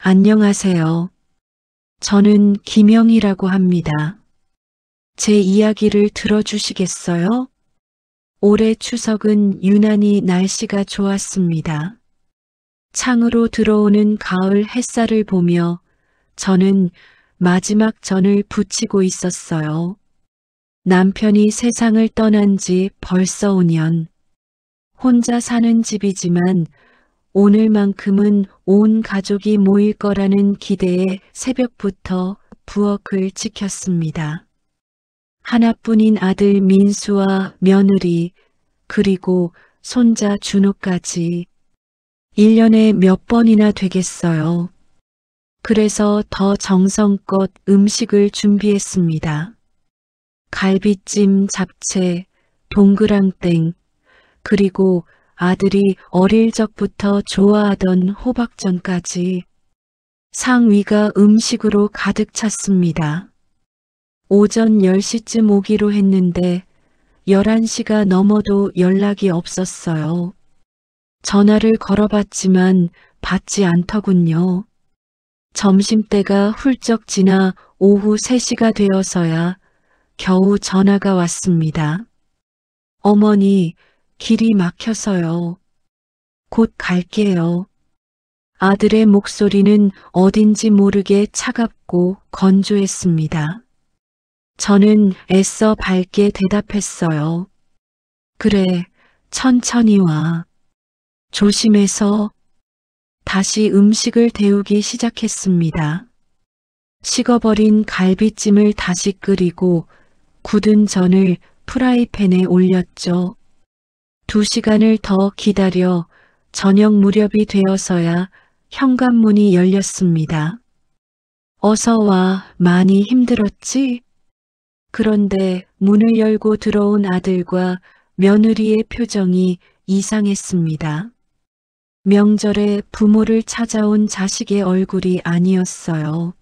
안녕하세요. 저는 김영이라고 합니다. 제 이야기를 들어주시겠어요? 올해 추석은 유난히 날씨가 좋았습니다. 창으로 들어오는 가을 햇살을 보며 저는 마지막 전을 부치고 있었어요. 남편이 세상을 떠난 지 벌써 5년. 혼자 사는 집이지만 오늘만큼은 온 가족이 모일 거라는 기대에 새벽부터 부엌을 지켰습니다. 하나뿐인 아들 민수와 며느리 그리고 손자 준호까지 1년에 몇 번이나 되겠어요. 그래서 더 정성껏 음식을 준비했습니다. 갈비찜, 잡채, 동그랑땡, 그리고 아들이 어릴 적부터 좋아하던 호박전까지 상위가 음식으로 가득 찼습니다. 오전 10시쯤 오기로 했는데 11시가 넘어도 연락이 없었어요. 전화를 걸어봤지만 받지 않더군요. 점심때가 훌쩍 지나 오후 3시가 되어서야 겨우 전화가 왔습니다. 어머니, 길이 막혀서요. 곧 갈게요. 아들의 목소리는 어딘지 모르게 차갑고 건조했습니다. 저는 애써 밝게 대답했어요. 그래, 천천히 와. 조심해서. 다시 음식을 데우기 시작했습니다. 식어버린 갈비찜을 다시 끓이고 굳은 전을 프라이팬에 올렸죠. 2시간을 더 기다려 저녁 무렵이 되어서야 현관문이 열렸습니다. 어서 와, 많이 힘들었지? 그런데 문을 열고 들어온 아들과 며느리의 표정이 이상했습니다. 명절에 부모를 찾아온 자식의 얼굴이 아니었어요.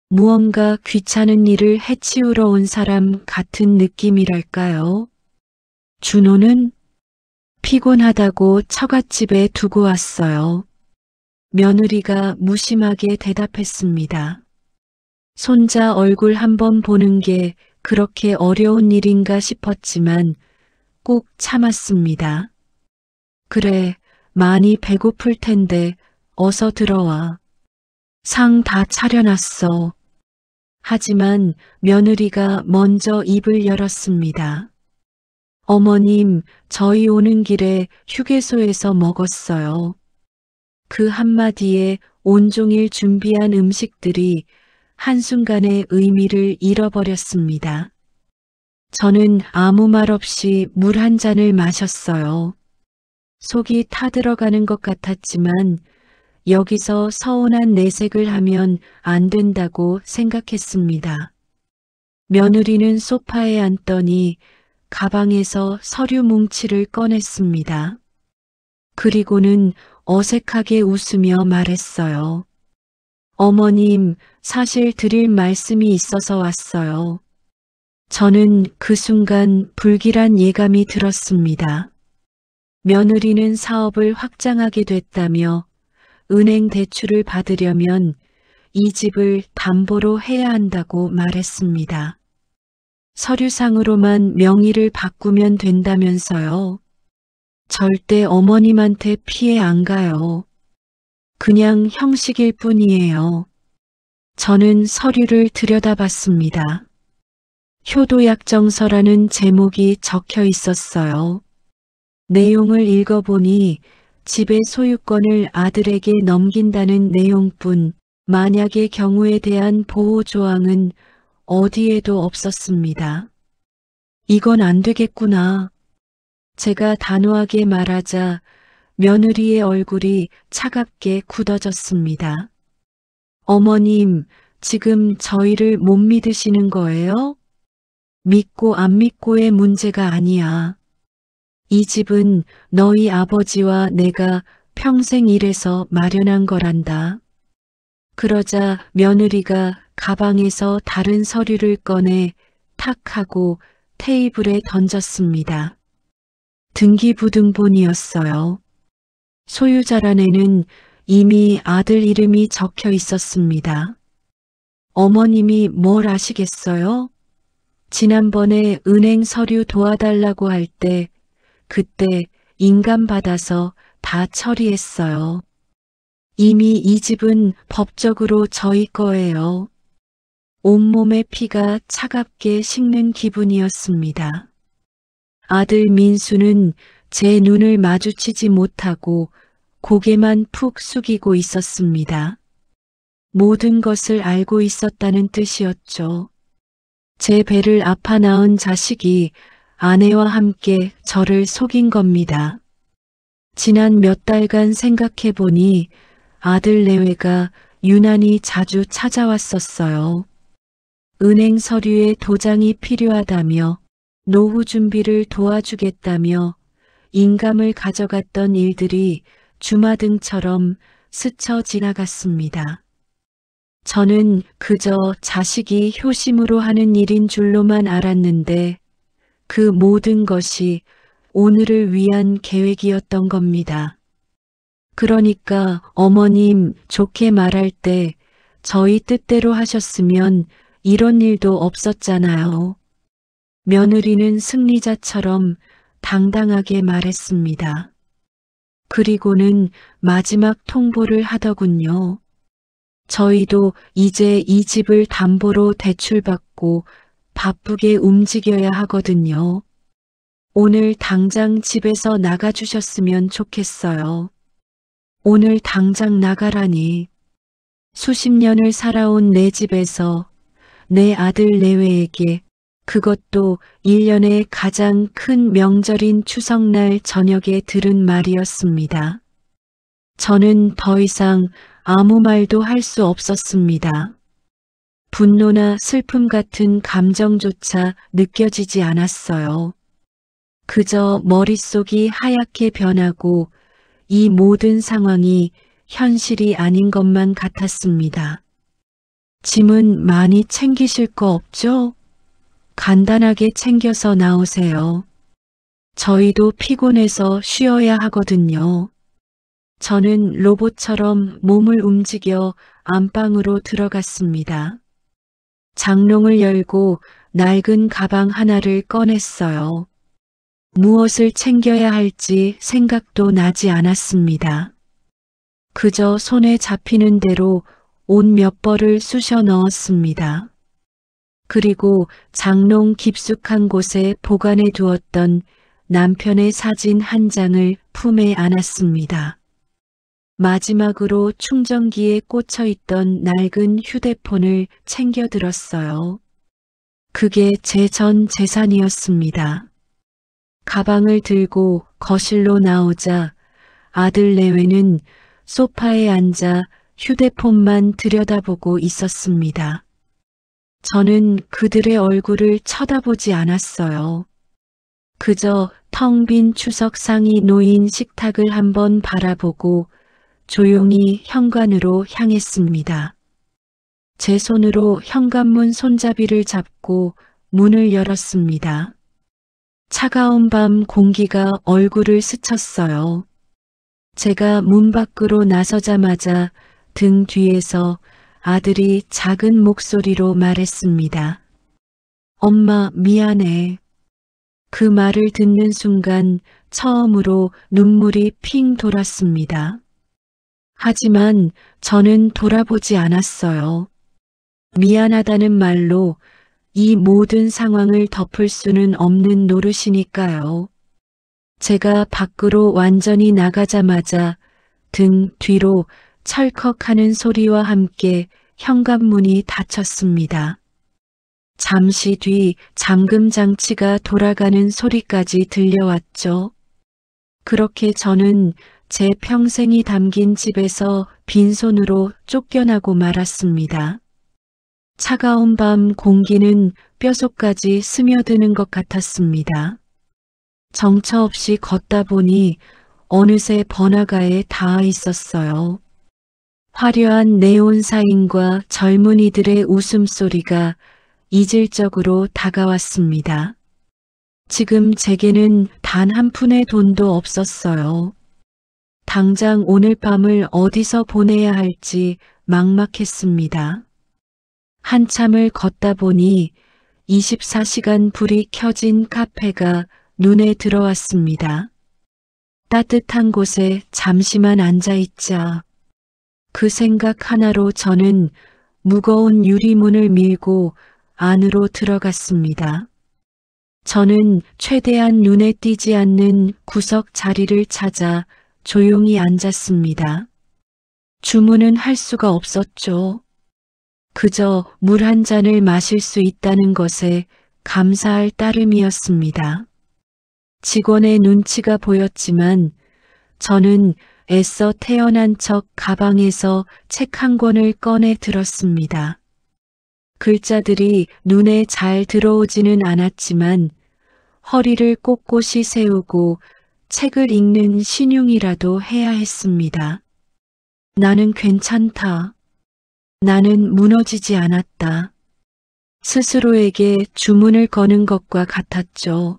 무언가 귀찮은 일을 해치우러 온 사람 같은 느낌이랄까요? 준호는 피곤하다고 처갓집에 두고 왔어요. 며느리가 무심하게 대답했습니다. 손자 얼굴 한번 보는 게 그렇게 어려운 일인가 싶었지만 꼭 참았습니다. 그래, 많이 배고플 텐데 어서 들어와. 상 다 차려놨어. 하지만 며느리가 먼저 입을 열었습니다. 어머님, 저희 오는 길에 휴게소에서 먹었어요. 그 한마디에 온종일 준비한 음식들이 한순간에 의미를 잃어버렸습니다. 저는 아무 말 없이 물 한 잔을 마셨어요. 속이 타들어가는 것 같았지만 여기서 서운한 내색을 하면 안 된다고 생각했습니다. 며느리는 소파에 앉더니 가방에서 서류 뭉치를 꺼냈습니다. 그리고는 어색하게 웃으며 말했어요. 어머님, 사실 드릴 말씀이 있어서 왔어요. 저는 그 순간 불길한 예감이 들었습니다. 며느리는 사업을 확장하게 됐다며 은행 대출을 받으려면 이 집을 담보로 해야 한다고 말했습니다. 서류상으로만 명의를 바꾸면 된다면서요. 절대 어머님한테 피해 안 가요. 그냥 형식일 뿐이에요. 저는 서류를 들여다봤습니다. 효도약정서라는 제목이 적혀 있었어요. 내용을 읽어보니 집의 소유권을 아들에게 넘긴다는 내용뿐 만약의 경우에 대한 보호조항은 어디에도 없었습니다. 이건 안 되겠구나. 제가 단호하게 말하자 며느리의 얼굴이 차갑게 굳어졌습니다. 어머님, 지금 저희를 못 믿으시는 거예요? 믿고 안 믿고의 문제가 아니야. 이 집은 너희 아버지와 내가 평생 일해서 마련한 거란다. 그러자 며느리가 가방에서 다른 서류를 꺼내 탁 하고 테이블에 던졌습니다. 등기부등본이었어요. 소유자란에는 이미 아들 이름이 적혀 있었습니다. 어머님이 뭘 아시겠어요? 지난번에 은행 서류 도와달라고 할 때 그때 인감 받아서 다 처리했어요. 이미 이 집은 법적으로 저희 거예요. 온몸의 피가 차갑게 식는 기분이었습니다. 아들 민수는 제 눈을 마주치지 못하고 고개만 푹 숙이고 있었습니다. 모든 것을 알고 있었다는 뜻이었죠. 제 배를 아파 낳은 자식이 아내와 함께 저를 속인 겁니다. 지난 몇 달간 생각해 보니 아들 내외가 유난히 자주 찾아왔었어요. 은행 서류에 도장이 필요하다며 노후 준비를 도와주겠다며 인감을 가져갔던 일들이 주마등처럼 스쳐 지나갔습니다. 저는 그저 자식이 효심으로 하는 일인 줄로만 알았는데 그 모든 것이 오늘을 위한 계획이었던 겁니다. 그러니까 어머님 좋게 말할 때 저희 뜻대로 하셨으면 이런 일도 없었잖아요. 며느리는 승리자처럼 당당하게 말했습니다. 그리고는 마지막 통보를 하더군요. 저희도 이제 이 집을 담보로 대출받고 바쁘게 움직여야 하거든요. 오늘 당장 집에서 나가주셨으면 좋겠어요. 오늘 당장 나가라니. 수십 년을 살아온 내 집에서 내 아들 내외에게 그것도 1년의 가장 큰 명절인 추석날 저녁에 들은 말이었습니다. 저는 더 이상 아무 말도 할 수 없었습니다. 분노나 슬픔 같은 감정조차 느껴지지 않았어요. 그저 머릿속이 하얗게 변하고 이 모든 상황이 현실이 아닌 것만 같았습니다. 짐은 많이 챙기실 거 없죠? 간단하게 챙겨서 나오세요. 저희도 피곤해서 쉬어야 하거든요. 저는 로봇처럼 몸을 움직여 안방으로 들어갔습니다. 장롱을 열고 낡은 가방 하나를 꺼냈어요. 무엇을 챙겨야 할지 생각도 나지 않았습니다. 그저 손에 잡히는 대로 옷 몇 벌을 쑤셔 넣었습니다. 그리고 장롱 깊숙한 곳에 보관해 두었던 남편의 사진 한 장을 품에 안았습니다. 마지막으로 충전기에 꽂혀 있던 낡은 휴대폰을 챙겨 들었어요. 그게 제 전 재산이었습니다. 가방을 들고 거실로 나오자 아들 내외는 소파에 앉아 휴대폰만 들여다보고 있었습니다. 저는 그들의 얼굴을 쳐다보지 않았어요. 그저 텅 빈 추석상이 놓인 식탁을 한번 바라보고 조용히 현관으로 향했습니다. 제 손으로 현관문 손잡이를 잡고 문을 열었습니다. 차가운 밤 공기가 얼굴을 스쳤어요. 제가 문 밖으로 나서자마자 등 뒤에서 아들이 작은 목소리로 말했습니다. 엄마 미안해. 그 말을 듣는 순간 처음으로 눈물이 핑 돌았습니다. 하지만 저는 돌아보지 않았어요. 미안하다는 말로 이 모든 상황을 덮을 수는 없는 노릇이니까요. 제가 밖으로 완전히 나가자마자 등 뒤로 철컥하는 소리와 함께 현관문이 닫혔습니다. 잠시 뒤 잠금 장치가 돌아가는 소리까지 들려왔죠. 그렇게 저는 제 평생이 담긴 집에서 빈손으로 쫓겨나고 말았습니다. 차가운 밤 공기는 뼛속까지 스며드는 것 같았습니다. 정처 없이 걷다 보니 어느새 번화가에 닿아 있었어요. 화려한 네온사인과 젊은이들의 웃음소리가 이질적으로 다가왔습니다. 지금 제게는 단 한 푼의 돈도 없었어요. 당장 오늘 밤을 어디서 보내야 할지 막막했습니다. 한참을 걷다 보니 24시간 불이 켜진 카페가 눈에 들어왔습니다. 따뜻한 곳에 잠시만 앉아있자. 그 생각 하나로 저는 무거운 유리문을 밀고 안으로 들어갔습니다. 저는 최대한 눈에 띄지 않는 구석 자리를 찾아 조용히 앉았습니다. 주문은 할 수가 없었죠. 그저 물 한 잔을 마실 수 있다는 것에 감사할 따름이었습니다. 직원의 눈치가 보였지만 저는 애써 태어난 척 가방에서 책 한 권을 꺼내 들었습니다. 글자들이 눈에 잘 들어오지는 않았지만 허리를 꼿꼿이 세우고 책을 읽는 신용이라도 해야 했습니다. 나는 괜찮다. 나는 무너지지 않았다. 스스로에게 주문을 거는 것과 같았죠.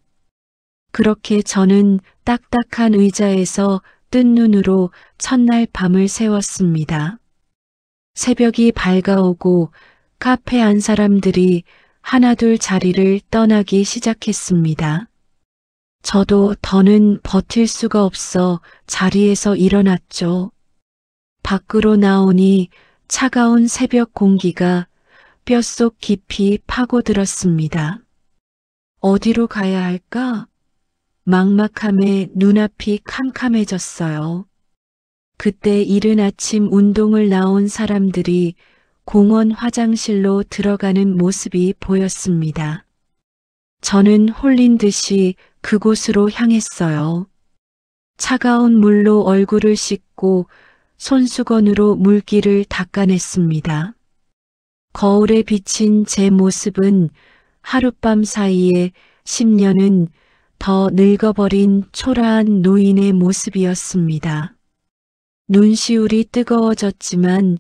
그렇게 저는 딱딱한 의자에서 뜬 눈으로 첫날 밤을 새웠습니다. 새벽이 밝아오고 카페 안 사람들이 하나둘 자리를 떠나기 시작했습니다. 저도 더는 버틸 수가 없어 자리에서 일어났죠. 밖으로 나오니 차가운 새벽 공기가 뼛속 깊이 파고들었습니다. 어디로 가야 할까? 막막함에 눈앞이 캄캄해졌어요. 그때 이른 아침 운동을 나온 사람들이 공원 화장실로 들어가는 모습이 보였습니다. 저는 홀린 듯이 그곳으로 향했어요. 차가운 물로 얼굴을 씻고 손수건으로 물기를 닦아냈습니다. 거울에 비친 제 모습은 하룻밤 사이에 10년은 더 늙어버린 초라한 노인의 모습이었습니다. 눈시울이 뜨거워졌지만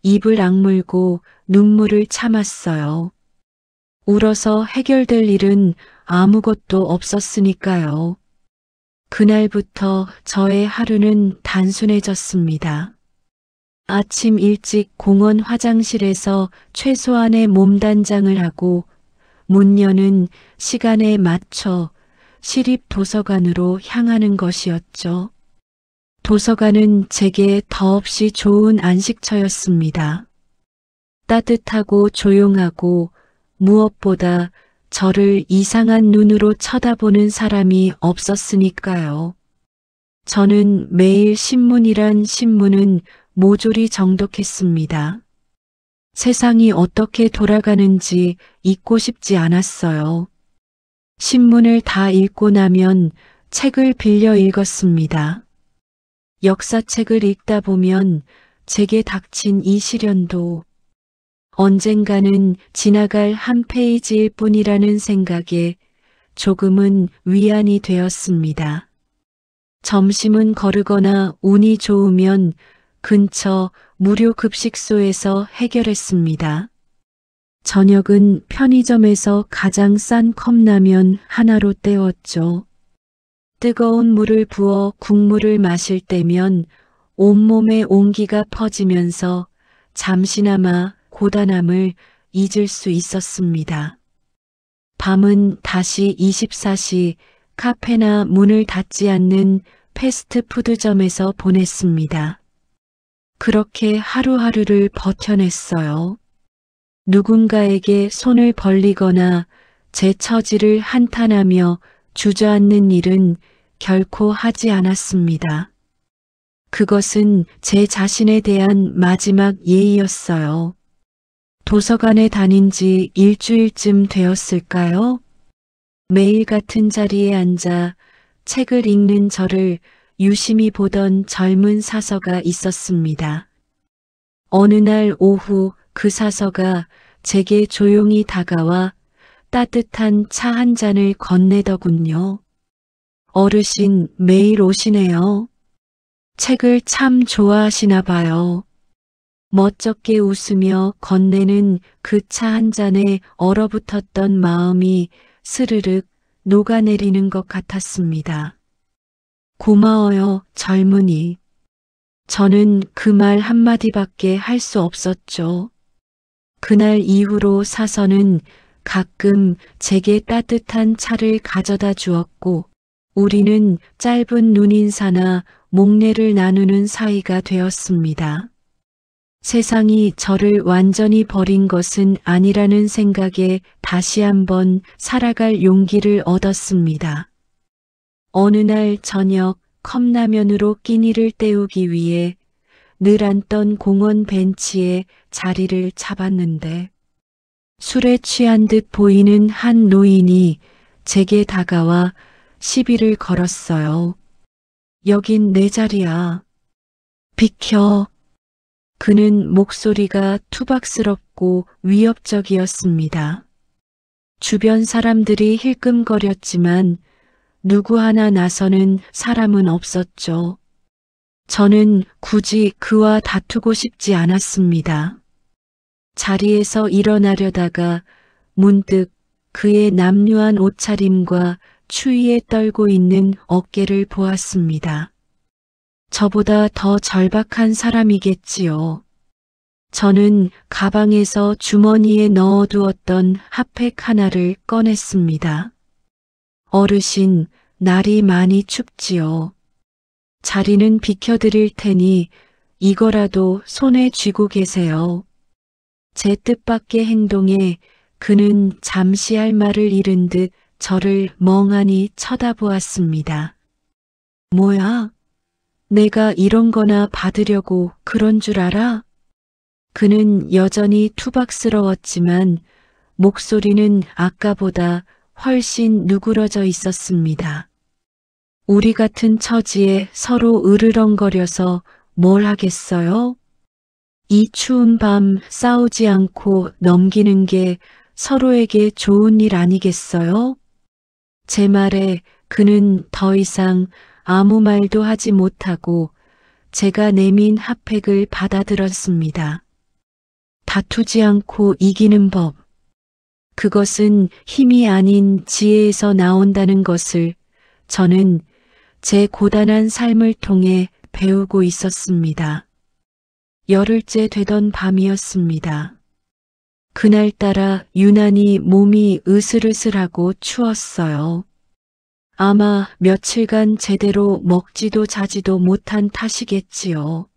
입을 악물고 눈물을 참았어요. 울어서 해결될 일은 아무것도 없었으니까요. 그날부터 저의 하루는 단순해졌습니다. 아침 일찍 공원 화장실에서 최소한의 몸단장을 하고 문 여는 시간에 맞춰 시립 도서관으로 향하는 것이었죠. 도서관은 제게 더없이 좋은 안식처였습니다. 따뜻하고 조용하고 무엇보다 저를 이상한 눈으로 쳐다보는 사람이 없었으니까요. 저는 매일 신문이란 신문은 모조리 정독했습니다. 세상이 어떻게 돌아가는지 잊고 싶지 않았어요. 신문을 다 읽고 나면 책을 빌려 읽었습니다. 역사책을 읽다 보면 제게 닥친 이 시련도 언젠가는 지나갈 한 페이지일 뿐이라는 생각에 조금은 위안이 되었습니다. 점심은 거르거나 운이 좋으면 근처 무료 급식소에서 해결했습니다. 저녁은 편의점에서 가장 싼 컵라면 하나로 때웠죠. 뜨거운 물을 부어 국물을 마실 때면 온몸에 온기가 퍼지면서 잠시나마 고단함을 잊을 수 있었습니다. 밤은 다시 24시 카페나 문을 닫지 않는 패스트푸드점에서 보냈습니다. 그렇게 하루하루를 버텨냈어요. 누군가에게 손을 벌리거나 제 처지를 한탄하며 주저앉는 일은 결코 하지 않았습니다. 그것은 제 자신에 대한 마지막 예의였어요. 도서관에 다닌 지 일주일쯤 되었을까요? 매일 같은 자리에 앉아 책을 읽는 저를 유심히 보던 젊은 사서가 있었습니다. 어느 날 오후 그 사서가 제게 조용히 다가와 따뜻한 차 한 잔을 건네더군요. 어르신 매일 오시네요. 책을 참 좋아하시나 봐요. 멋쩍게 웃으며 건네는 그 차 한 잔에 얼어붙었던 마음이 스르륵 녹아내리는 것 같았습니다. 고마워요, 젊은이. 저는 그 말 한마디밖에 할 수 없었죠. 그날 이후로 사서는 가끔 제게 따뜻한 차를 가져다 주었고, 우리는 짧은 눈인사나 목례를 나누는 사이가 되었습니다. 세상이 저를 완전히 버린 것은 아니라는 생각에 다시 한번 살아갈 용기를 얻었습니다. 어느 날 저녁 컵라면으로 끼니를 때우기 위해 늘 앉던 공원 벤치에 자리를 잡았는데 술에 취한 듯 보이는 한 노인이 제게 다가와 시비를 걸었어요. 여긴 내 자리야. 비켜. 그는 목소리가 투박스럽고 위협적이었습니다. 주변 사람들이 힐끔거렸지만 누구 하나 나서는 사람은 없었죠. 저는 굳이 그와 다투고 싶지 않았습니다. 자리에서 일어나려다가 문득 그의 남루한 옷차림과 추위에 떨고 있는 어깨를 보았습니다. 저보다 더 절박한 사람이겠지요. 저는 가방에서 주머니에 넣어두었던 핫팩 하나를 꺼냈습니다. 어르신, 날이 많이 춥지요. 자리는 비켜드릴 테니 이거라도 손에 쥐고 계세요. 제 뜻밖의 행동에 그는 잠시 할 말을 잃은 듯 저를 멍하니 쳐다보았습니다. 뭐야? 내가 이런 거나 받으려고 그런 줄 알아? 그는 여전히 투박스러웠지만 목소리는 아까보다 훨씬 누그러져 있었습니다. 우리 같은 처지에 서로 으르렁거려서 뭘 하겠어요? 이 추운 밤 싸우지 않고 넘기는 게 서로에게 좋은 일 아니겠어요? 제 말에 그는 더 이상 아무 말도 하지 못하고 제가 내민 핫팩을 받아들었습니다. 다투지 않고 이기는 법. 그것은 힘이 아닌 지혜에서 나온다는 것을 저는 제 고단한 삶을 통해 배우고 있었습니다. 열흘째 되던 밤이었습니다. 그날따라 유난히 몸이 으슬으슬하고 추웠어요. 아마 며칠간 제대로 먹지도 자지도 못한 탓이겠지요.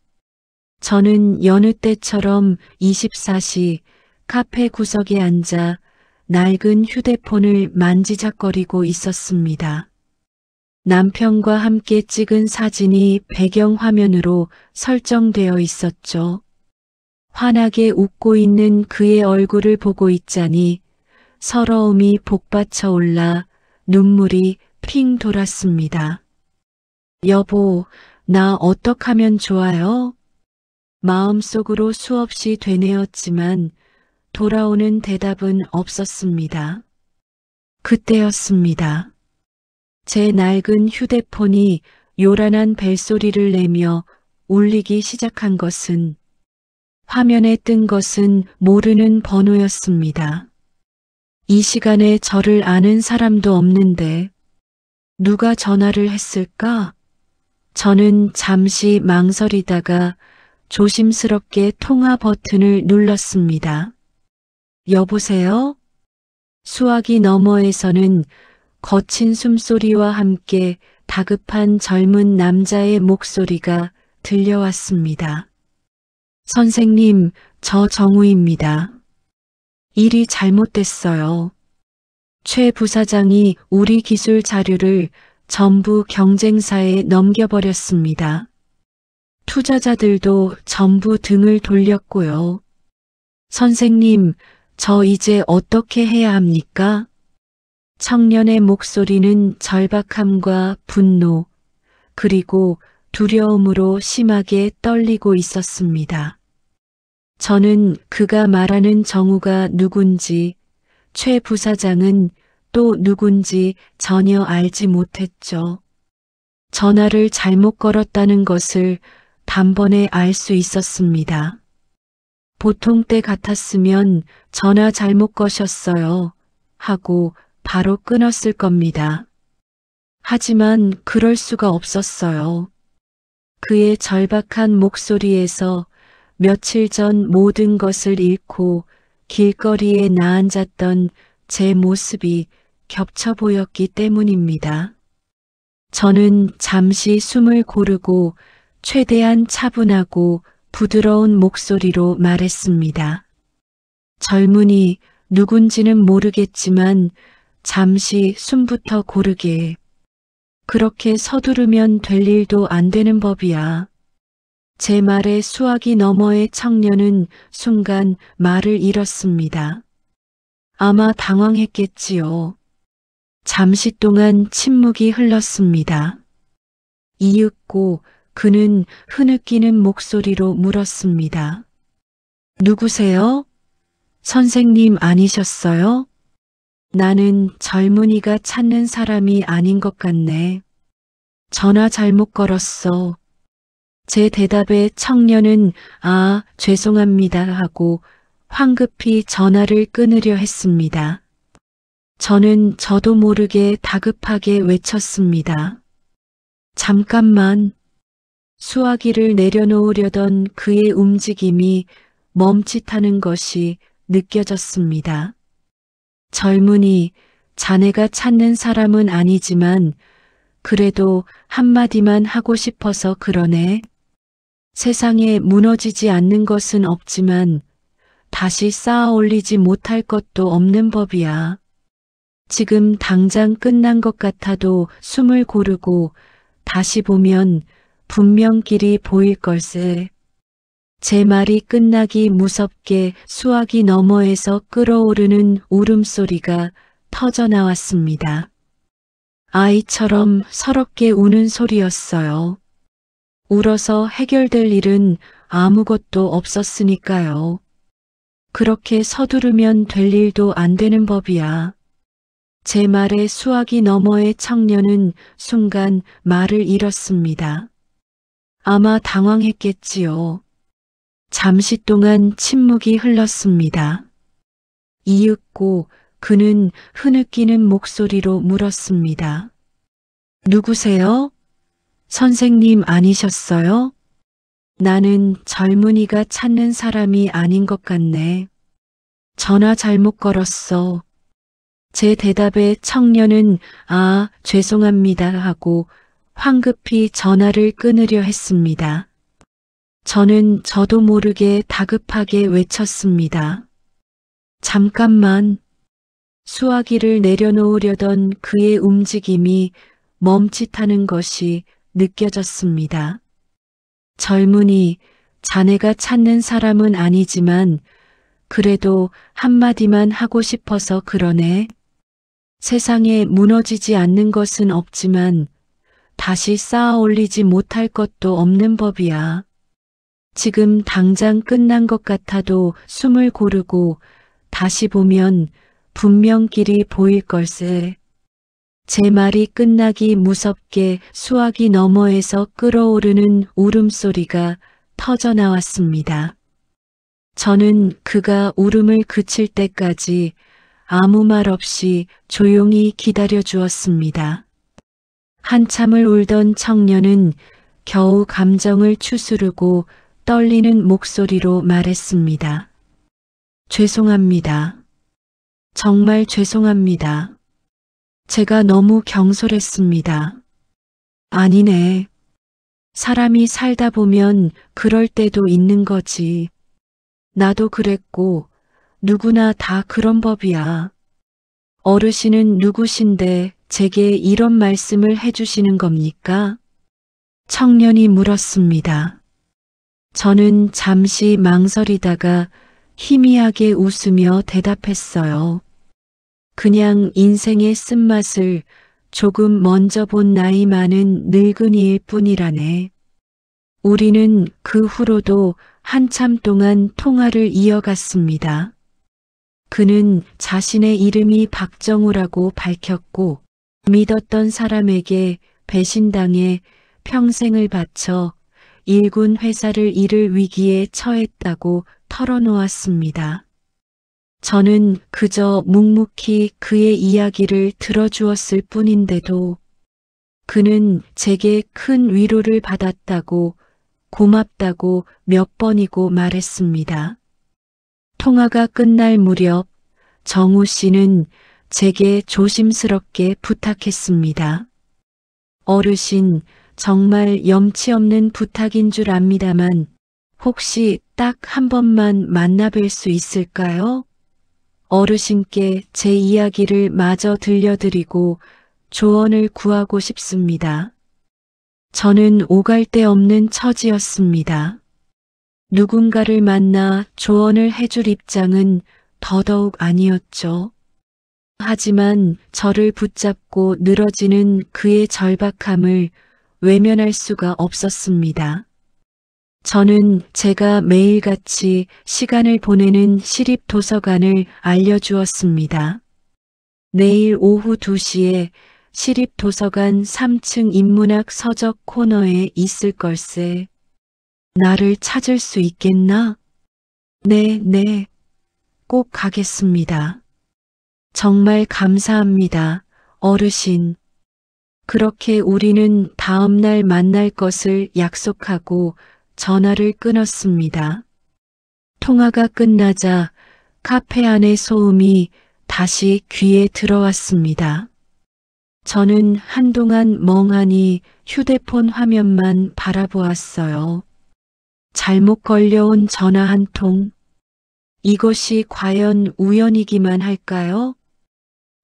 저는 여느 때처럼 24시 카페 구석에 앉아 낡은 휴대폰을 만지작거리고 있었습니다. 남편과 함께 찍은 사진이 배경화면으로 설정되어 있었죠. 환하게 웃고 있는 그의 얼굴을 보고 있자니 서러움이 복받쳐 올라 눈물이 핑 돌았습니다. 여보, 나 어떡하면 좋아요? 마음속으로 수없이 되뇌었지만 돌아오는 대답은 없었습니다. 그때였습니다. 제 낡은 휴대폰이 요란한 벨소리를 내며 울리기 시작한 것은 화면에 뜬 것은 모르는 번호였습니다. 이 시간에 저를 아는 사람도 없는데 누가 전화를 했을까? 저는 잠시 망설이다가 조심스럽게 통화 버튼을 눌렀습니다. 여보세요? 수화기 너머에서는 거친 숨소리와 함께 다급한 젊은 남자의 목소리가 들려왔습니다. 선생님, 저 정우입니다. 일이 잘못됐어요. 최 부사장이 우리 기술 자료를 전부 경쟁사에 넘겨버렸습니다. 투자자들도 전부 등을 돌렸고요. 선생님, 저 이제 어떻게 해야 합니까? 청년의 목소리는 절박함과 분노, 그리고 두려움으로 심하게 떨리고 있었습니다. 저는 그가 말하는 정우가 누군지, 최 부사장은 또 누군지 전혀 알지 못했죠. 전화를 잘못 걸었다는 것을 단번에 알 수 있었습니다. 보통 때 같았으면 전화 잘못 거셨어요 하고 바로 끊었을 겁니다. 하지만 그럴 수가 없었어요. 그의 절박한 목소리에서 며칠 전 모든 것을 잃고 길거리에 나앉았던 제 모습이 겹쳐 보였기 때문입니다. 저는 잠시 숨을 고르고 최대한 차분하고 부드러운 목소리로 말했습니다. 젊은이 누군지는 모르겠지만 잠시 숨부터 고르게. 그렇게 서두르면 될 일도 안 되는 법이야. 제 말에 수화기 너머의 청년은 순간 말을 잃었습니다. 아마 당황했겠지요. 잠시 동안 침묵이 흘렀습니다. 이윽고 그는 흐느끼는 목소리로 물었습니다. 누구세요? 선생님 아니셨어요? 나는 젊은이가 찾는 사람이 아닌 것 같네. 전화 잘못 걸었어. 제 대답에 청년은 아, 죄송합니다 하고 황급히 전화를 끊으려 했습니다. 저는 저도 모르게 다급하게 외쳤습니다. 잠깐만. 수화기를 내려놓으려던 그의 움직임이 멈칫하는 것이 느껴졌습니다. 젊은이, 자네가 찾는 사람은 아니지만 그래도 한마디만 하고 싶어서 그러네. 세상에 무너지지 않는 것은 없지만 다시 쌓아 올리지 못할 것도 없는 법이야. 지금 당장 끝난 것 같아도 숨을 고르고 다시 보면 분명 길이 보일 걸세. 제 말이 끝나기 무섭게 수화기 너머에서 끓어오르는 울음소리가 터져나왔습니다. 아이처럼 서럽게 우는 소리였어요. 울어서 해결될 일은 아무것도 없었으니까요. 그렇게 서두르면 될 일도 안 되는 법이야. 제 말에 수화기 너머의 청년은 순간 말을 잃었습니다. 아마 당황했겠지요. 잠시 동안 침묵이 흘렀습니다. 이윽고 그는 흐느끼는 목소리로 물었습니다. 누구세요? 선생님 아니셨어요? 나는 젊은이가 찾는 사람이 아닌 것 같네. 전화 잘못 걸었어. 제 대답에 청년은 아, 죄송합니다 하고 황급히 전화를 끊으려 했습니다. 저는 저도 모르게 다급하게 외쳤습니다. 잠깐만. 수화기를 내려놓으려던 그의 움직임이 멈칫하는 것이 느껴졌습니다. 젊은이, 자네가 찾는 사람은 아니지만 그래도 한마디만 하고 싶어서 그러네. 세상에 무너지지 않는 것은 없지만 다시 쌓아 올리지 못할 것도 없는 법이야. 지금 당장 끝난 것 같아도 숨을 고르고 다시 보면 분명 길이 보일 걸세. 제 말이 끝나기 무섭게 수화기 너머에서 끓어오르는 울음소리가 터져나왔습니다. 저는 그가 울음을 그칠 때까지 아무 말 없이 조용히 기다려 주었습니다. 한참을 울던 청년은 겨우 감정을 추스르고 떨리는 목소리로 말했습니다. 죄송합니다. 정말 죄송합니다. 제가 너무 경솔했습니다. 아니네. 사람이 살다 보면 그럴 때도 있는 거지. 나도 그랬고 누구나 다 그런 법이야. 어르신은 누구신데 제게 이런 말씀을 해주시는 겁니까? 청년이 물었습니다. 저는 잠시 망설이다가 희미하게 웃으며 대답했어요. 그냥 인생의 쓴맛을 조금 먼저 본 나이 많은 늙은이일 뿐이라네. 우리는 그 후로도 한참 동안 통화를 이어갔습니다. 그는 자신의 이름이 박정우라고 밝혔고 믿었던 사람에게 배신당해 평생을 바쳐 일군 회사를 잃을 위기에 처했다고 털어놓았습니다. 저는 그저 묵묵히 그의 이야기를 들어주었을 뿐인데도 그는 제게 큰 위로를 받았다고 고맙다고 몇 번이고 말했습니다. 통화가 끝날 무렵 정우 씨는 제게 조심스럽게 부탁했습니다. 어르신, 정말 염치 없는 부탁인 줄 압니다만 혹시 딱 한 번만 만나뵐 수 있을까요? 어르신께 제 이야기를 마저 들려드리고 조언을 구하고 싶습니다. 저는 오갈 데 없는 처지였습니다. 누군가를 만나 조언을 해줄 입장은 더더욱 아니었죠. 하지만 저를 붙잡고 늘어지는 그의 절박함을 외면할 수가 없었습니다. 저는 제가 매일같이 시간을 보내는 시립도서관을 알려주었습니다. 내일 오후 2시에 시립도서관 3층 인문학 서적 코너에 있을 걸세. 나를 찾을 수 있겠나? 네, 꼭 가겠습니다. 정말 감사합니다, 어르신. 그렇게 우리는 다음 날 만날 것을 약속하고 전화를 끊었습니다. 통화가 끝나자 카페 안의 소음이 다시 귀에 들어왔습니다. 저는 한동안 멍하니 휴대폰 화면만 바라보았어요. 잘못 걸려온 전화 한 통. 이것이 과연 우연이기만 할까요?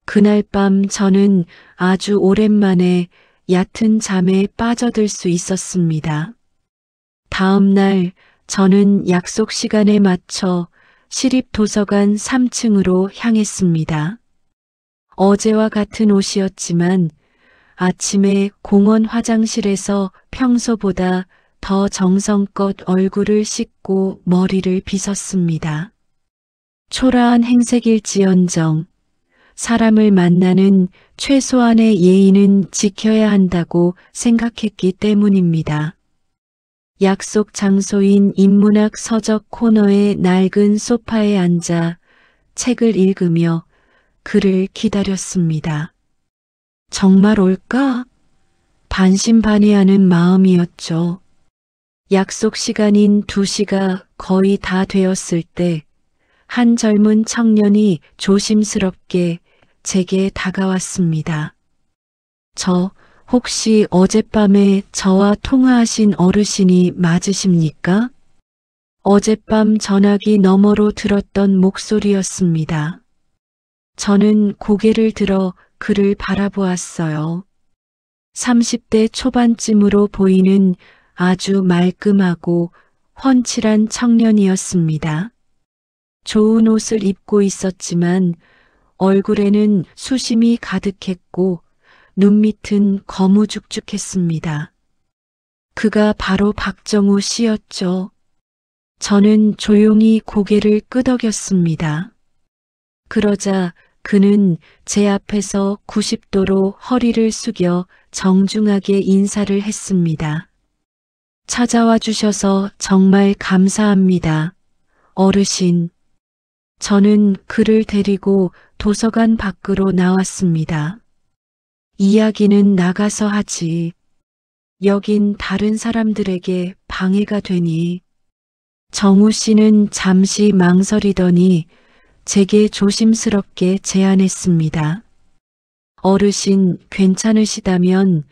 그날 밤 저는 아주 오랜만에 얕은 잠에 빠져들 수 있었습니다. 다음 날 저는 약속 시간에 맞춰 시립도서관 3층으로 향했습니다. 어제와 같은 옷이었지만 아침에 공원 화장실에서 평소보다 더 정성껏 얼굴을 씻고 머리를 빗었습니다. 초라한 행색일지언정 사람을 만나는 최소한의 예의는 지켜야 한다고 생각했기 때문입니다. 약속 장소인 인문학 서적 코너의 낡은 소파에 앉아 책을 읽으며 그를 기다렸습니다. 정말 올까? 반신반의하는 마음이었죠. 약속 시간인 2시가 거의 다 되었을 때 한 젊은 청년이 조심스럽게 제게 다가왔습니다. 저 혹시 어젯밤에 저와 통화하신 어르신이 맞으십니까? 어젯밤 전화기 너머로 들었던 목소리였습니다. 저는 고개를 들어 그를 바라보았어요. 30대 초반쯤으로 보이는 아주 말끔하고 훤칠한 청년이었습니다. 좋은 옷을 입고 있었지만 얼굴에는 수심이 가득했고 눈밑은 거무죽죽했습니다. 그가 바로 박정우 씨였죠. 저는 조용히 고개를 끄덕였습니다. 그러자 그는 제 앞에서 90도로 허리를 숙여 정중하게 인사를 했습니다. 찾아와 주셔서 정말 감사합니다, 어르신. 저는 그를 데리고 도서관 밖으로 나왔습니다. 이야기는 나가서 하지. 여긴 다른 사람들에게 방해가 되니. 정우 씨는 잠시 망설이더니 제게 조심스럽게 제안했습니다. 어르신 괜찮으시다면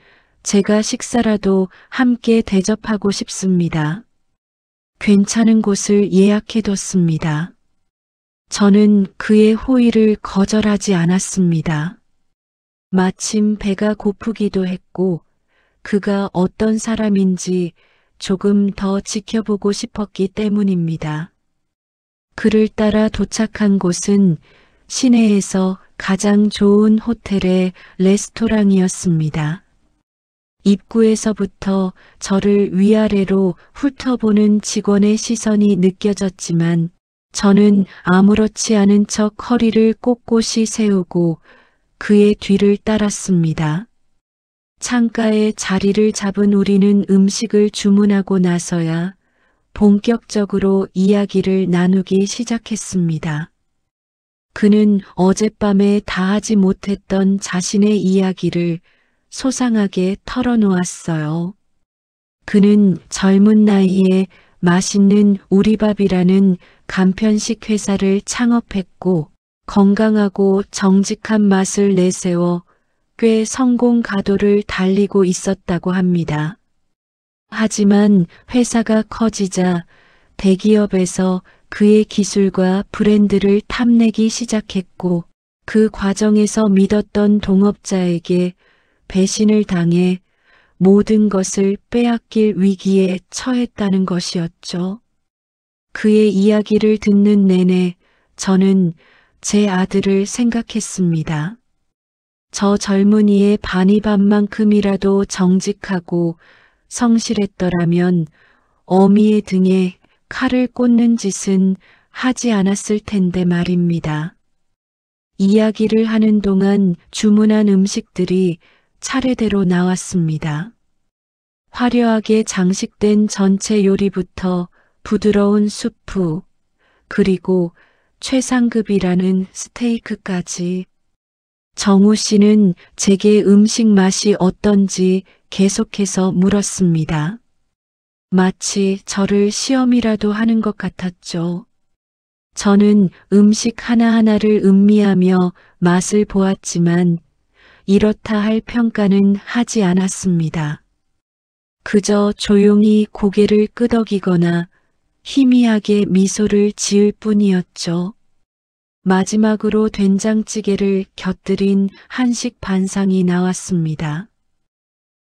제가 식사라도 함께 대접하고 싶습니다. 괜찮은 곳을 예약해뒀습니다. 저는 그의 호의를 거절하지 않았습니다. 마침 배가 고프기도 했고 그가 어떤 사람인지 조금 더 지켜보고 싶었기 때문입니다. 그를 따라 도착한 곳은 시내에서 가장 좋은 호텔의 레스토랑이었습니다. 입구에서부터 저를 위아래로 훑어보는 직원의 시선이 느껴졌지만 저는 아무렇지 않은 척 허리를 꼿꼿이 세우고 그의 뒤를 따랐습니다. 창가에 자리를 잡은 우리는 음식을 주문하고 나서야 본격적으로 이야기를 나누기 시작했습니다. 그는 어젯밤에 다하지 못했던 자신의 이야기를 소상하게 털어놓았어요. 그는 젊은 나이에 맛있는 우리밥이라는 간편식 회사를 창업했고 건강하고 정직한 맛을 내세워 꽤 성공 가도를 달리고 있었다고 합니다. 하지만 회사가 커지자 대기업에서 그의 기술과 브랜드를 탐내기 시작했고 그 과정에서 믿었던 동업자에게 배신을 당해 모든 것을 빼앗길 위기에 처했다는 것이었죠. 그의 이야기를 듣는 내내 저는 제 아들을 생각했습니다. 저 젊은이의 반이반만큼이라도 정직하고 성실했더라면 어미의 등에 칼을 꽂는 짓은 하지 않았을 텐데 말입니다. 이야기를 하는 동안 주문한 음식들이 차례대로 나왔습니다. 화려하게 장식된 전체 요리부터 부드러운 수프, 그리고 최상급이라는 스테이크까지. 정우 씨는 제게 음식 맛이 어떤지 계속해서 물었습니다. 마치 저를 시험이라도 하는 것 같았죠. 저는 음식 하나하나를 음미하며 맛을 보았지만 이렇다 할 평가는 하지 않았습니다. 그저 조용히 고개를 끄덕이거나 희미하게 미소를 지을 뿐이었죠. 마지막으로 된장찌개를 곁들인 한식 반상이 나왔습니다.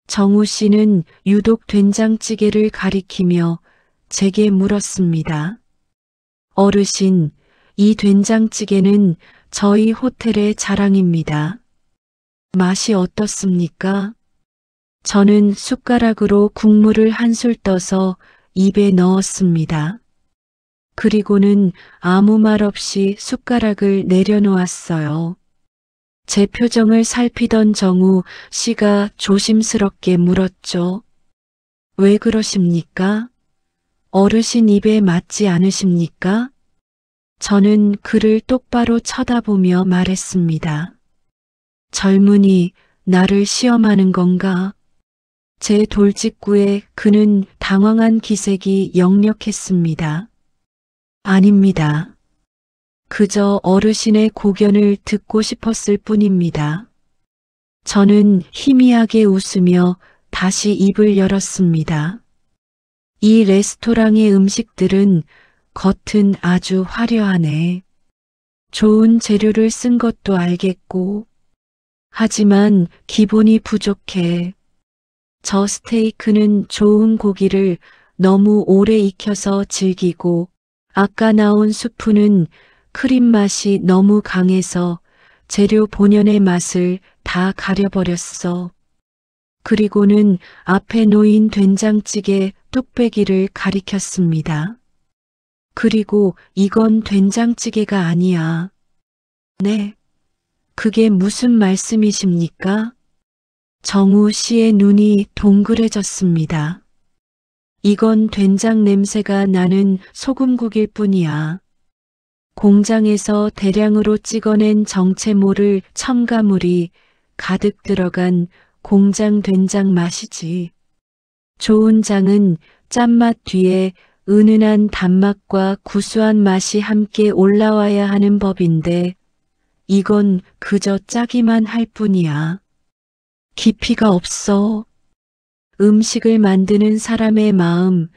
정우 씨는 유독 된장찌개를 가리키며 제게 물었습니다. 어르신, 이 된장찌개는 저희 호텔의 자랑입니다. 맛이 어떻습니까? 저는 숟가락으로 국물을 한술 떠서 입에 넣었습니다. 그리고는 아무 말 없이 숟가락을 내려놓았어요. 제 표정을 살피던 정우 씨가 조심스럽게 물었죠. 왜 그러십니까? 어르신 입에 맞지 않으십니까? 저는 그를 똑바로 쳐다보며 말했습니다. 젊은이, 나를 시험하는 건가? 제 돌직구에 그는 당황한 기색이 역력했습니다. 아닙니다. 그저 어르신의 고견을 듣고 싶었을 뿐입니다. 저는 희미하게 웃으며 다시 입을 열었습니다. 이 레스토랑의 음식들은 겉은 아주 화려하네. 좋은 재료를 쓴 것도 알겠고, 하지만 기본이 부족해. 저 스테이크는 좋은 고기를 너무 오래 익혀서 질기고, 아까 나온 수프는 크림 맛이 너무 강해서 재료 본연의 맛을 다 가려버렸어. 그리고는 앞에 놓인 된장찌개 뚝배기를 가리켰습니다. 그리고 이건 된장찌개가 아니야. 네. 그게 무슨 말씀이십니까? 정우 씨의 눈이 동그래졌습니다. 이건 된장 냄새가 나는 소금국일 뿐이야. 공장에서 대량으로 찍어낸 정체모를 첨가물이 가득 들어간 공장 된장 맛이지. 좋은 장은 짠맛 뒤에 은은한 단맛과 구수한 맛이 함께 올라와야 하는 법인데 이건 그저 짜기만 할 뿐이야. 깊이가 없어. 음식을 만드는 사람의 마음,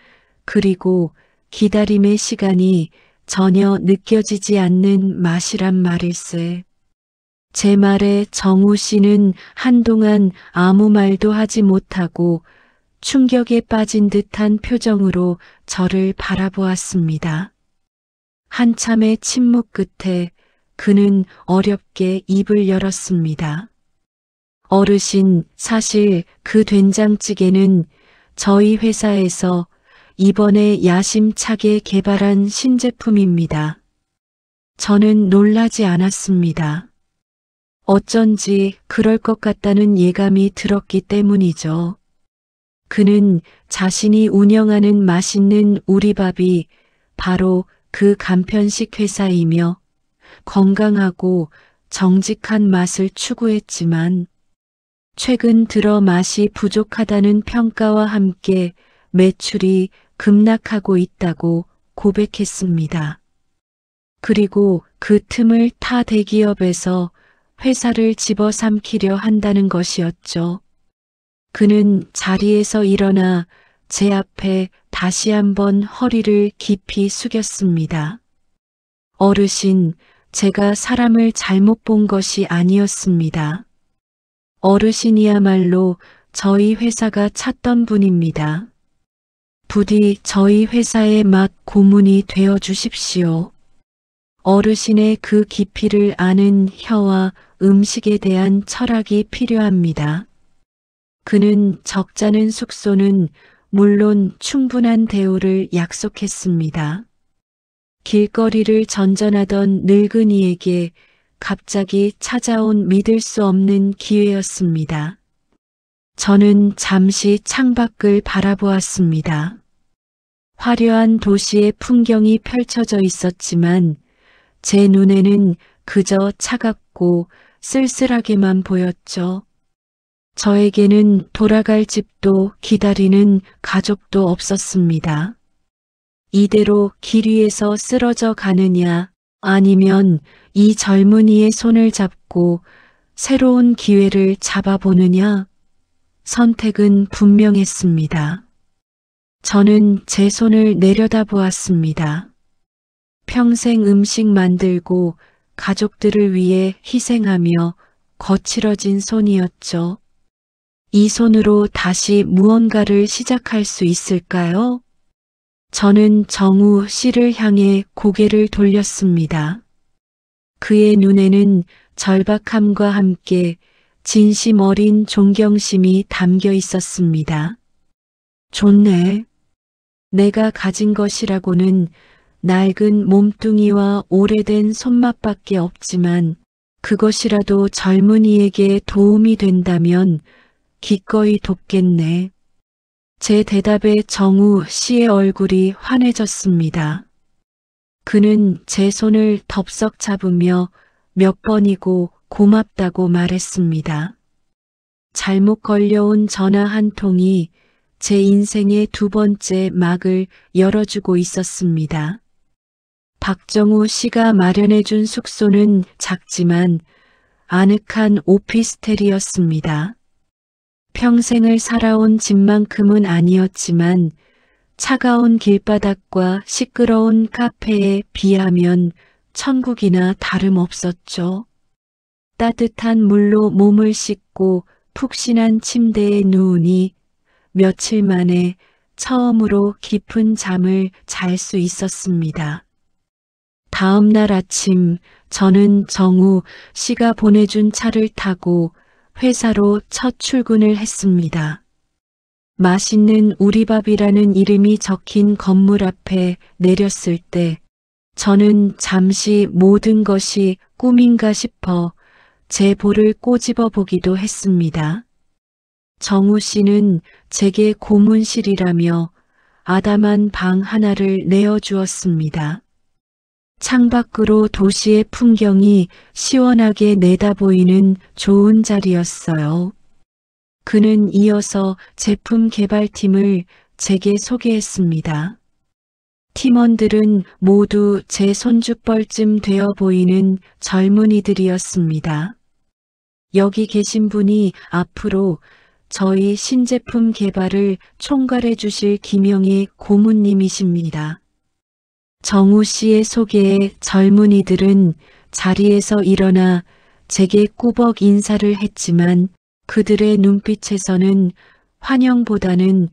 그리고 기다림의 시간이 전혀 느껴지지 않는 맛이란 말일세. 제 말에 정우 씨는 한동안 아무 말도 하지 못하고 충격에 빠진 듯한 표정으로 저를 바라보았습니다. 한참의 침묵 끝에 그는 어렵게 입을 열었습니다. 어르신, 사실 그 된장찌개는 저희 회사에서 이번에 야심차게 개발한 신제품입니다. 저는 놀라지 않았습니다. 어쩐지 그럴 것 같다는 예감이 들었기 때문이죠. 그는 자신이 운영하는 맛있는 우리밥이 바로 그 간편식 회사이며 건강하고 정직한 맛을 추구했지만 최근 들어 맛이 부족하다는 평가와 함께 매출이 급락하고 있다고 고백했습니다. 그리고 그 틈을 타 대기업에서 회사를 집어삼키려 한다는 것이었죠. 그는 자리에서 일어나 제 앞에 다시 한번 허리를 깊이 숙였습니다. 어르신, 제가 사람을 잘못 본 것이 아니었습니다. 어르신이야말로 저희 회사가 찾던 분입니다. 부디 저희 회사의 맛 고문이 되어 주십시오. 어르신의 그 깊이를 아는 혀와 음식에 대한 철학이 필요합니다. 그는 적잖은 숙소는 물론 충분한 대우를 약속했습니다. 길거리를 전전하던 늙은이에게 갑자기 찾아온 믿을 수 없는 기회였습니다. 저는 잠시 창밖을 바라보았습니다. 화려한 도시의 풍경이 펼쳐져 있었지만 제 눈에는 그저 차갑고 쓸쓸하게만 보였죠. 저에게는 돌아갈 집도 기다리는 가족도 없었습니다. 이대로 길 위에서 쓰러져 가느냐 아니면 이 젊은이의 손을 잡고 새로운 기회를 잡아보느냐 선택은 분명했습니다. 저는 제 손을 내려다보았습니다. 평생 음식 만들고 가족들을 위해 희생하며 거칠어진 손이었죠. 이 손으로 다시 무언가를 시작할 수 있을까요? 저는 정우 씨를 향해 고개를 돌렸습니다. 그의 눈에는 절박함과 함께 진심 어린 존경심이 담겨 있었습니다. 좋네. 내가 가진 것이라고는 낡은 몸뚱이와 오래된 손맛밖에 없지만 그것이라도 젊은이에게 도움이 된다면 기꺼이 돕겠네. 제 대답에 정우 씨의 얼굴이 환해졌습니다. 그는 제 손을 덥석 잡으며 몇 번이고 고맙다고 말했습니다. 잘못 걸려온 전화 한 통이 제 인생의 두 번째 막을 열어주고 있었습니다. 박정우 씨가 마련해준 숙소는 작지만 아늑한 오피스텔이었습니다. 평생을 살아온 집만큼은 아니었지만 차가운 길바닥과 시끄러운 카페에 비하면 천국이나 다름없었죠. 따뜻한 물로 몸을 씻고 푹신한 침대에 누우니 며칠 만에 처음으로 깊은 잠을 잘 수 있었습니다. 다음 날 아침 저는 정우 씨가 보내준 차를 타고 회사로 첫 출근을 했습니다. 맛있는 우리밥이라는 이름이 적힌 건물 앞에 내렸을 때 저는 잠시 모든 것이 꿈인가 싶어 제 볼을 꼬집어 보기도 했습니다. 정우 씨는 제게 고문실이라며 아담한 방 하나를 내어주었습니다. 창밖으로 도시의 풍경이 시원하게 내다보이는 좋은 자리였어요. 그는 이어서 제품 개발팀을 제게 소개했습니다. 팀원들은 모두 제 손주뻘쯤 되어 보이는 젊은이들이었습니다. 여기 계신 분이 앞으로 저희 신제품 개발을 총괄해 주실 김영희 고문님이십니다. 정우 씨의 소개에 젊은이들은 자리에서 일어나 제게 꾸벅 인사를 했지만 그들의 눈빛에서는 환영보다는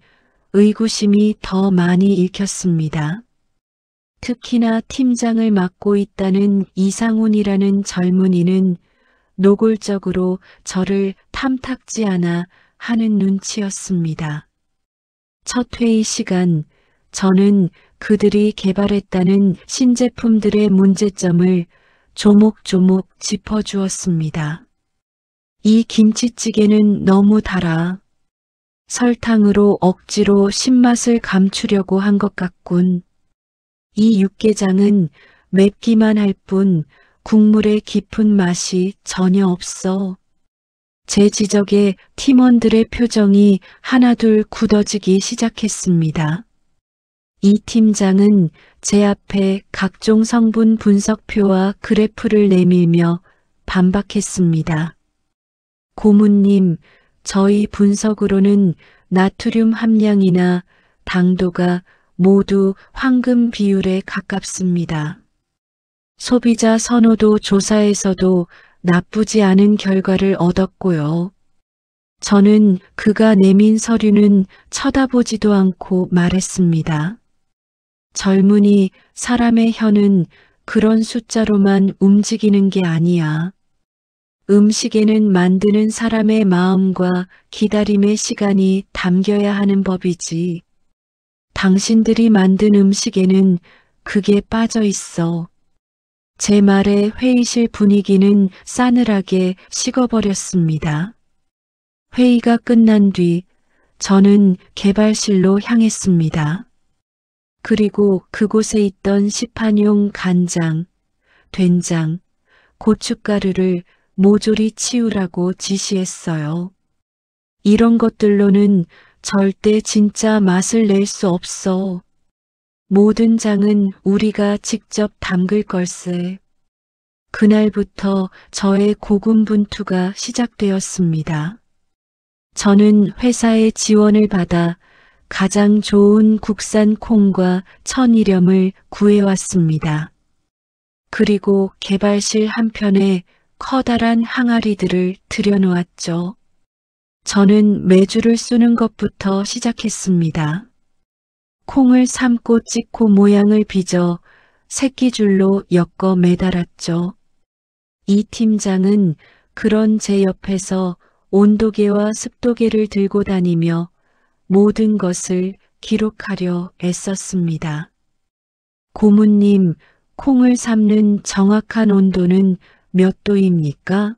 의구심이 더 많이 읽혔습니다. 특히나 팀장을 맡고 있다는 이상훈이라는 젊은이는 노골적으로 저를 탐탁지 않아 하는 눈치였습니다. 첫 회의 시간, 저는 그들이 개발했다는 신제품들의 문제점을 조목조목 짚어주었습니다. 이 김치찌개는 너무 달아. 설탕으로 억지로 신맛을 감추려고 한 것 같군. 이 육개장은 맵기만 할 뿐 국물의 깊은 맛이 전혀 없어. 제 지적에 팀원들의 표정이 하나둘 굳어지기 시작했습니다. 이 팀장은 제 앞에 각종 성분 분석표와 그래프를 내밀며 반박했습니다. 고문님, 저희 분석으로는 나트륨 함량이나 당도가 모두 황금 비율에 가깝습니다. 소비자 선호도 조사에서도 나쁘지 않은 결과를 얻었고요. 저는 그가 내민 서류는 쳐다보지도 않고 말했습니다. 젊은이, 사람의 혀는 그런 숫자로만 움직이는 게 아니야. 음식에는 만드는 사람의 마음과 기다림의 시간이 담겨야 하는 법이지. 당신들이 만든 음식에는 그게 빠져 있어. 제 말에 회의실 분위기는 싸늘하게 식어버렸습니다. 회의가 끝난 뒤 저는 개발실로 향했습니다. 그리고 그곳에 있던 시판용 간장, 된장, 고춧가루를 모조리 치우라고 지시했어요. 이런 것들로는 절대 진짜 맛을 낼 수 없어. 모든 장은 우리가 직접 담글 걸세. 그날부터 저의 고군분투가 시작되었습니다. 저는 회사의 지원을 받아 가장 좋은 국산 콩과 천일염을 구해왔습니다. 그리고 개발실 한편에 커다란 항아리들을 들여놓았죠. 저는 메주를 쑤는 것부터 시작했습니다. 콩을 삶고 찍고 모양을 빚어 새끼줄로 엮어 매달았죠. 이 팀장은 그런 제 옆에서 온도계와 습도계를 들고 다니며 모든 것을 기록하려 애썼습니다. 고문님, 콩을 삶는 정확한 온도는 몇 도입니까?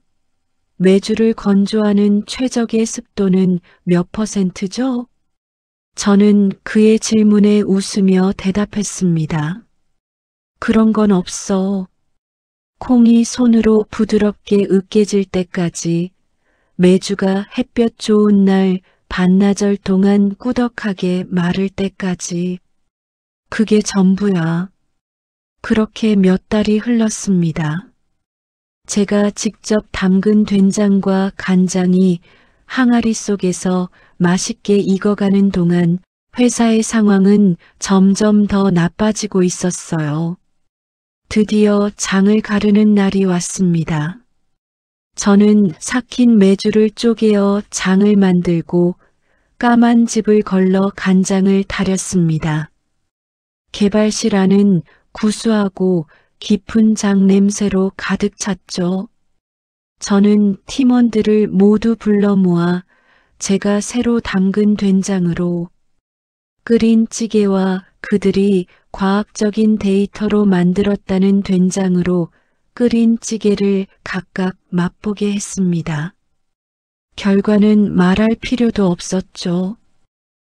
메주를 건조하는 최적의 습도는 몇 %죠? 저는 그의 질문에 웃으며 대답했습니다. 그런 건 없어. 콩이 손으로 부드럽게 으깨질 때까지, 메주가 햇볕 좋은 날 반나절 동안 꾸덕하게 마를 때까지. 그게 전부야. 그렇게 몇 달이 흘렀습니다. 제가 직접 담근 된장과 간장이 항아리 속에서 맛있게 익어가는 동안 회사의 상황은 점점 더 나빠지고 있었어요. 드디어 장을 가르는 날이 왔습니다. 저는 삭힌 메주를 쪼개어 장을 만들고 까만 즙을 걸러 간장을 달였습니다. 개발실 안은 구수하고 깊은 장 냄새로 가득 찼죠. 저는 팀원들을 모두 불러 모아 제가 새로 담근 된장으로 끓인 찌개와 그들이 과학적인 데이터로 만들었다는 된장으로 끓인 찌개를 각각 맛보게 했습니다. 결과는 말할 필요도 없었죠.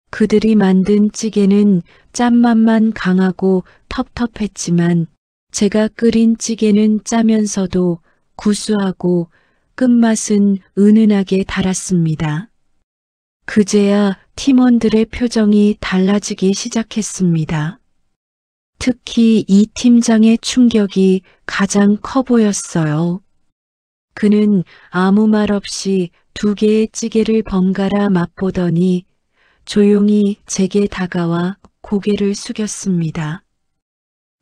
그들이 만든 찌개는 짠맛만 강하고 텁텁했지만 제가 끓인 찌개는 짜면서도 구수하고 끝맛은 은은하게 달았습니다. 그제야 팀원들의 표정이 달라지기 시작했습니다. 특히 이 팀장의 충격이 가장 커 보였어요. 그는 아무 말 없이 2개의 찌개를 번갈아 맛보더니 조용히 제게 다가와 고개를 숙였습니다.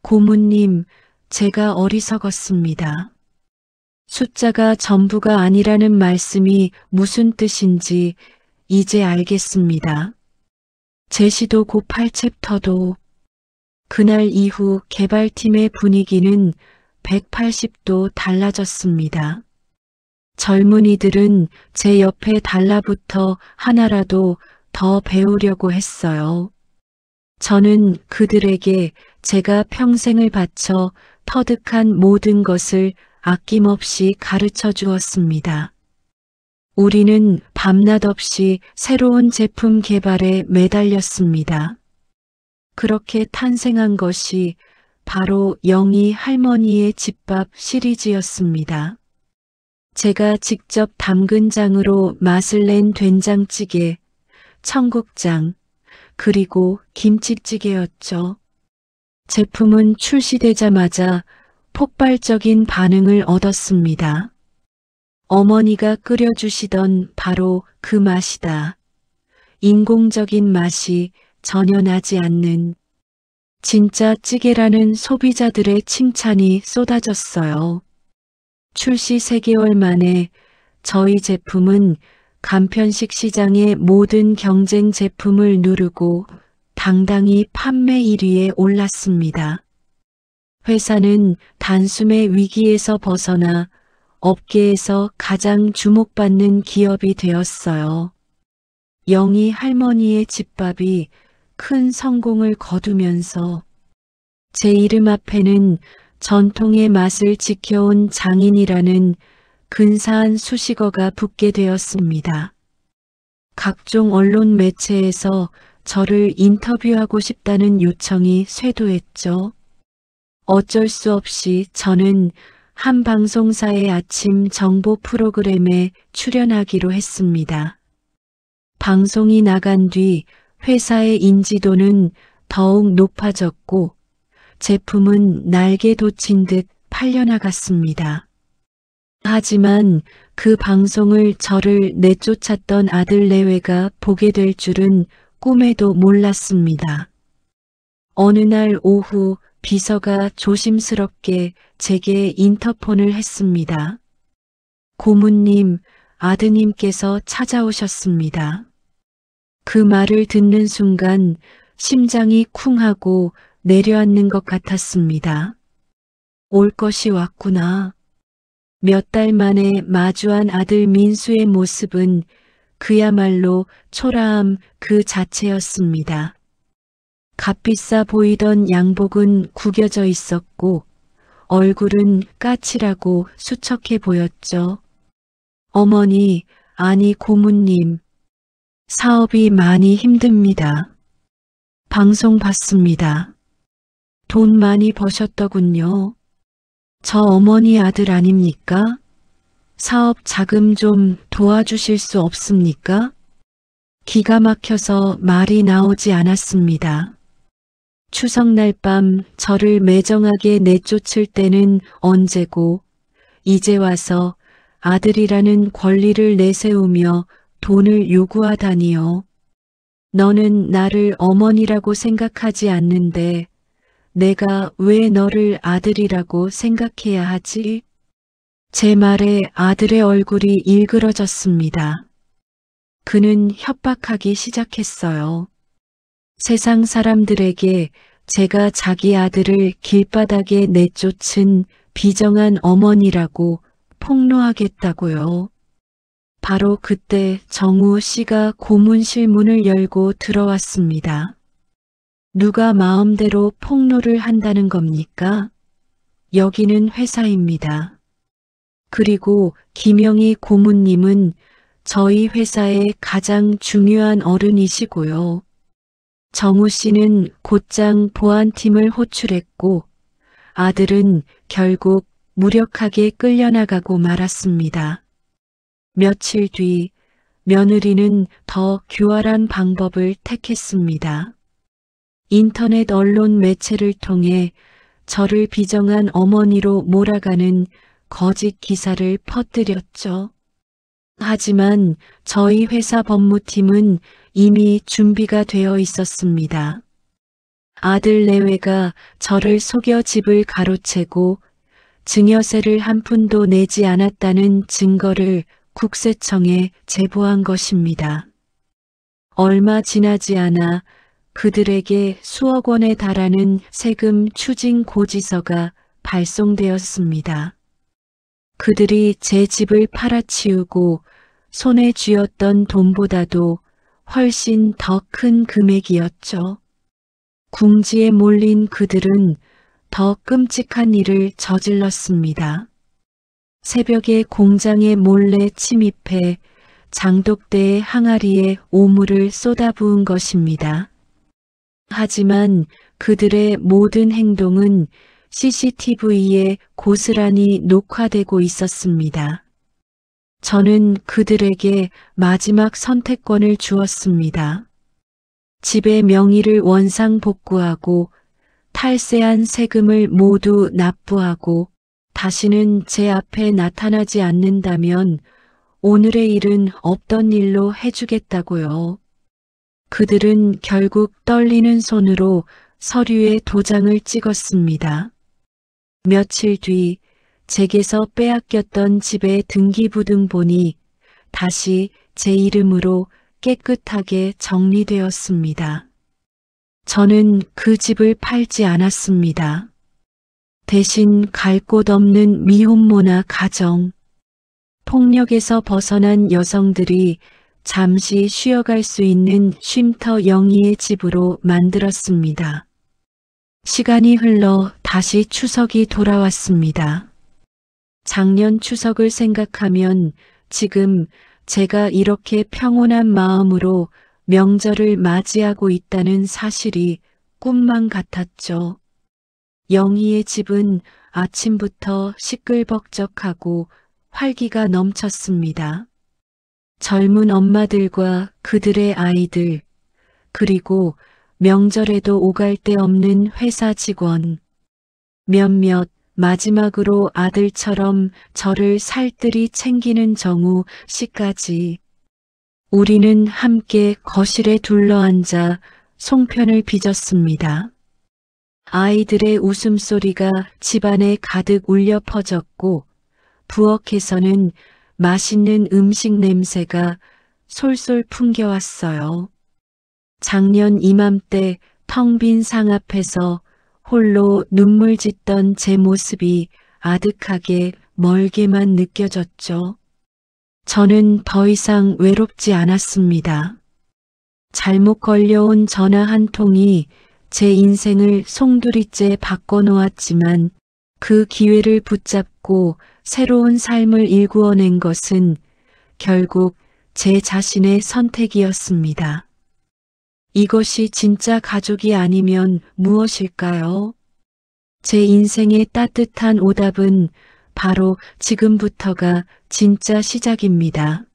고문님, 제가 어리석었습니다. 숫자가 전부가 아니라는 말씀이 무슨 뜻인지 이제 알겠습니다. 제시도 고 8챕터도 그날 이후 개발팀의 분위기는 180도 달라졌습니다. 젊은이들은 제 옆에 달라붙어 하나라도 더 배우려고 했어요. 저는 그들에게 제가 평생을 바쳐 터득한 모든 것을 아낌없이 가르쳐 주었습니다. 우리는 밤낮 없이 새로운 제품 개발에 매달렸습니다. 그렇게 탄생한 것이 바로 영희 할머니의 집밥 시리즈였습니다. 제가 직접 담근 장으로 맛을 낸 된장찌개, 청국장, 그리고 김치찌개였죠. 제품은 출시되자마자 폭발적인 반응을 얻었습니다. 어머니가 끓여주시던 바로 그 맛이다. 인공적인 맛이 전혀 나지 않는 진짜 찌개라는 소비자들의 칭찬이 쏟아졌어요. 출시 3개월 만에 저희 제품은 간편식 시장의 모든 경쟁 제품을 누르고 당당히 판매 1위에 올랐습니다. 회사는 단숨에 위기에서 벗어나 업계에서 가장 주목받는 기업이 되었어요. 영희 할머니의 집밥이 큰 성공을 거두면서 제 이름 앞에는 전통의 맛을 지켜온 장인이라는 근사한 수식어가 붙게 되었습니다. 각종 언론 매체에서 저를 인터뷰하고 싶다는 요청이 쇄도했죠. 어쩔 수 없이 저는 한 방송사의 아침 정보 프로그램에 출연하기로 했습니다. 방송이 나간 뒤 회사의 인지도는 더욱 높아졌고 제품은 날개 돋친 듯 팔려나갔습니다. 하지만 그 방송을 저를 내쫓았던 아들 내외가 보게 될 줄은 꿈에도 몰랐습니다. 어느 날 오후 비서가 조심스럽게 제게 인터폰을 했습니다. 고모님, 아드님께서 찾아오셨습니다. 그 말을 듣는 순간 심장이 쿵하고 내려앉는 것 같았습니다. 올 것이 왔구나. 몇 달 만에 마주한 아들 민수의 모습은 그야말로 초라함 그 자체였습니다. 값비싸 보이던 양복은 구겨져 있었고 얼굴은 까칠하고 수척해 보였죠. 어머니, 아니 고모님, 사업이 많이 힘듭니다. 방송 봤습니다. 돈 많이 버셨더군요. 저 어머니 아들 아닙니까? 사업 자금 좀 도와주실 수 없습니까? 기가 막혀서 말이 나오지 않았습니다. 추석날 밤 저를 매정하게 내쫓을 때는 언제고 이제 와서 아들이라는 권리를 내세우며 돈을 요구하다니요. 너는 나를 어머니라고 생각하지 않는데 내가 왜 너를 아들이라고 생각해야 하지? 제 말에 아들의 얼굴이 일그러졌습니다. 그는 협박하기 시작했어요. 세상 사람들에게 제가 자기 아들을 길바닥에 내쫓은 비정한 어머니라고 폭로하겠다고요. 바로 그때 정우 씨가 고문실 문을 열고 들어왔습니다. 누가 마음대로 폭로를 한다는 겁니까? 여기는 회사입니다. 그리고 김영희 고문님은 저희 회사의 가장 중요한 어른이시고요. 정우 씨는 곧장 보안팀을 호출했고 아들은 결국 무력하게 끌려나가고 말았습니다. 며칠 뒤 며느리는 더 교활한 방법을 택했습니다. 인터넷 언론 매체를 통해 저를 비정한 어머니로 몰아가는 거짓 기사를 퍼뜨렸죠. 하지만 저희 회사 법무팀은 이미 준비가 되어 있었습니다. 아들 내외가 저를 속여 집을 가로채고 증여세를 한 푼도 내지 않았다는 증거를 국세청에 제보한 것입니다. 얼마 지나지 않아 그들에게 수억 원에 달하는 세금 추징 고지서가 발송되었습니다. 그들이 제 집을 팔아치우고 손에 쥐었던 돈보다도 훨씬 더 큰 금액이었죠. 궁지에 몰린 그들은 더 끔찍한 일을 저질렀습니다. 새벽에 공장에 몰래 침입해 장독대의 항아리에 오물을 쏟아부은 것입니다. 하지만 그들의 모든 행동은 CCTV에 고스란히 녹화되고 있었습니다. 저는 그들에게 마지막 선택권을 주었습니다. 집의 명의를 원상복구하고 탈세한 세금을 모두 납부하고 다시는 제 앞에 나타나지 않는다면 오늘의 일은 없던 일로 해주겠다고요. 그들은 결국 떨리는 손으로 서류에 도장을 찍었습니다. 며칠 뒤 제게서 빼앗겼던 집의 등기부등 본이 다시 제 이름으로 깨끗하게 정리되었습니다. 저는 그 집을 팔지 않았습니다. 대신 갈 곳 없는 미혼모나 가정, 폭력에서 벗어난 여성들이 잠시 쉬어갈 수 있는 쉼터 영희의 집으로 만들었습니다. 시간이 흘러 다시 추석이 돌아왔습니다. 작년 추석을 생각하면 지금 제가 이렇게 평온한 마음으로 명절을 맞이하고 있다는 사실이 꿈만 같았죠. 영희의 집은 아침부터 시끌벅적하고 활기가 넘쳤습니다. 젊은 엄마들과 그들의 아이들, 그리고 명절에도 오갈 데 없는 회사 직원, 몇몇 마지막으로 아들처럼 저를 살뜰히 챙기는 정우 씨까지 우리는 함께 거실에 둘러앉아 송편을 빚었습니다. 아이들의 웃음소리가 집안에 가득 울려 퍼졌고 부엌에서는 맛있는 음식 냄새가 솔솔 풍겨왔어요. 작년 이맘때 텅 빈 상 앞에서 홀로 눈물 짓던 제 모습이 아득하게 멀게만 느껴졌죠. 저는 더 이상 외롭지 않았습니다. 잘못 걸려온 전화 한 통이 제 인생을 송두리째 바꿔놓았지만 그 기회를 붙잡고 새로운 삶을 일구어낸 것은 결국 제 자신의 선택이었습니다. 이것이 진짜 가족이 아니면 무엇일까요? 제 인생의 따뜻한 오답은 바로 지금부터가 진짜 시작입니다.